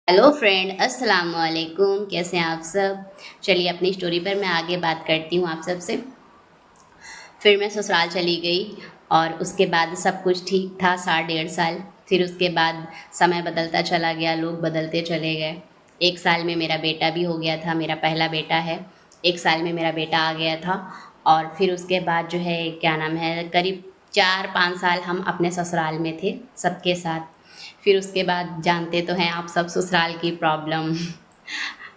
Hello friend, अस्सलाम वालेकुम। कैसे हैं आप सब? चलिए अपनी स्टोरी पर मैं आगे बात करती हूँ आप सबसे। फिर मैं ससुराल चली गई और उसके बाद सब कुछ ठीक था साल डेढ़ साल। फिर उसके बाद समय बदलता चला गया, लोग बदलते चले गए। 1 साल में मेरा बेटा भी हो गया था, मेरा पहला बेटा है। 1 साल में मेरा बेटा आ गया था और फिर उसके बाद जो है क्या नाम है, करीब 4-5 साल हम अपने ससुराल में थे सबके साथ। फिर उसके बाद जानते तो हैं आप सब ससुराल की प्रॉब्लम।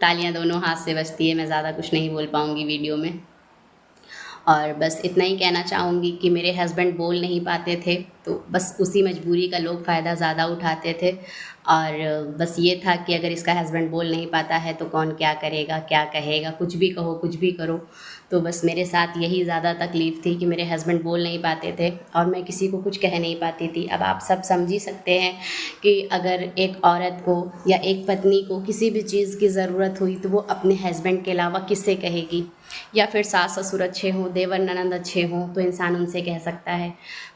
तालियाँ दोनों हाथ से बजती है, मैं ज़्यादा कुछ नहीं बोल पाऊँगी वीडियो में। और बस इतना ही कहना चाहूँगी कि मेरे हस्बैंड बोल नहीं पाते थे, तो बस उसी मजबूरी का लोग फ़ायदा ज़्यादा उठाते थे। और बस ये था कि अगर इसका हस्बैंड बोल नहीं पाता है तो कौन क्या करेगा, क्या कहेगा, कुछ भी कहो, कुछ भी करो। तो बस मेरे साथ यही ज़्यादा तकलीफ़ थी कि मेरे हस्बैंड बोल नहीं पाते थे और मैं किसी को कुछ कह नहीं पाती थी। अब आप सब समझ ही सकते हैं कि अगर एक औरत को या एक पत्नी को किसी भी चीज़ की ज़रूरत हुई तो वो अपने हस्बैंड के अलावा किससे कहेगी। या फिर सास ससुर अच्छे हों, देवर ननंद अच्छे हों तो इंसान उनसे कह सकता है।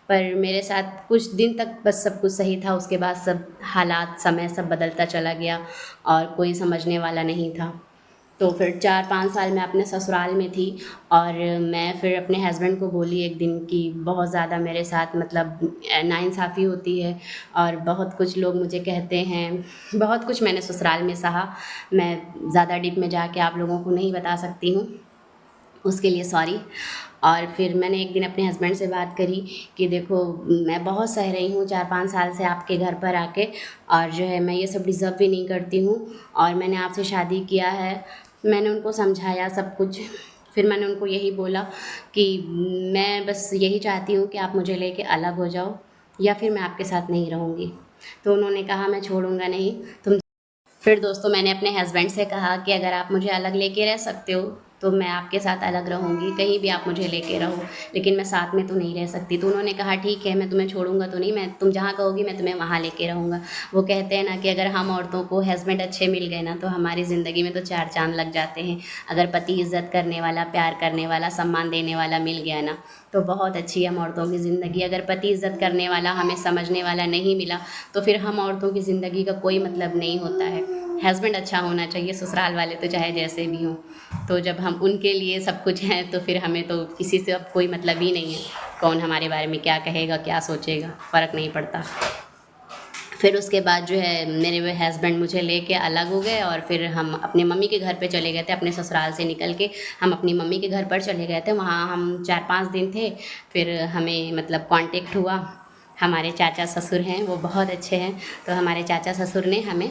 पर मेरे साथ कुछ दिन तक बस सब कुछ सही था, उसके बाद सब हालात, समय सब बदलता चला गया और कोई समझने वाला नहीं था। तो फिर 4-5 साल मैं अपने ससुराल में थी और मैं फिर अपने हस्बैंड को बोली एक दिन कि बहुत ज़्यादा मेरे साथ मतलब नाइंसाफ़ी होती है और बहुत कुछ लोग मुझे कहते हैं। बहुत कुछ मैंने ससुराल में सहा। मैं ज़्यादा डीप में जाके आप लोगों को नहीं बता सकती हूँ, उसके लिए सॉरी। और फिर मैंने एक दिन अपने हस्बैंड से बात करी कि देखो, मैं बहुत सह रही हूँ 4-5 साल से आपके घर पर आके और जो है मैं ये सब डिज़र्व भी नहीं करती हूँ और मैंने आपसे शादी किया है। मैंने उनको समझाया सब कुछ। फिर मैंने उनको यही बोला कि मैं बस यही चाहती हूँ कि आप मुझे लेके अलग हो जाओ या फिर मैं आपके साथ नहीं रहूँगी। तो उन्होंने कहा मैं छोड़ूँगा नहीं, तुम। फिर दोस्तों मैंने अपने हस्बैंड से कहा कि अगर आप मुझे अलग लेके रह सकते हो तो मैं आपके साथ अलग रहूँगी, कहीं भी आप मुझे लेके रहो, लेकिन मैं साथ में तो नहीं रह सकती। तो उन्होंने कहा ठीक है, मैं तुम्हें छोड़ूँगा तो नहीं, मैं तुम जहाँ कहोगी मैं तुम्हें वहाँ लेके रहूँगा। वो कहते हैं ना कि अगर हम औरतों को हस्बैंड अच्छे मिल गए ना तो हमारी ज़िंदगी में तो 4 चाँद लग जाते हैं। अगर पति इज़्ज़त करने वाला, प्यार करने वाला, सम्मान देने वाला मिल गया ना तो बहुत अच्छी है हम औरतों की ज़िंदगी। अगर पति इज़्ज़त करने वाला, हमें समझने वाला नहीं मिला तो फिर हम औरतों की ज़िंदगी का कोई मतलब नहीं होता है। हस्बैंड अच्छा होना चाहिए, ससुराल वाले तो चाहे जैसे भी हों। तो जब हम उनके लिए सब कुछ हैं तो फिर हमें तो किसी से अब कोई मतलब ही नहीं है। कौन हमारे बारे में क्या कहेगा, क्या सोचेगा, फ़र्क नहीं पड़ता। फिर उसके बाद जो है मेरे वो हस्बैंड मुझे लेके अलग हो गए और फिर हम अपने मम्मी के घर पे चले गए थे। अपने ससुराल से निकल के हम अपनी मम्मी के घर पर चले गए थे। वहाँ हम 4-5 दिन थे। फिर हमें मतलब कॉन्टेक्ट हुआ। हमारे चाचा ससुर हैं, वो बहुत अच्छे हैं, तो हमारे चाचा ससुर ने हमें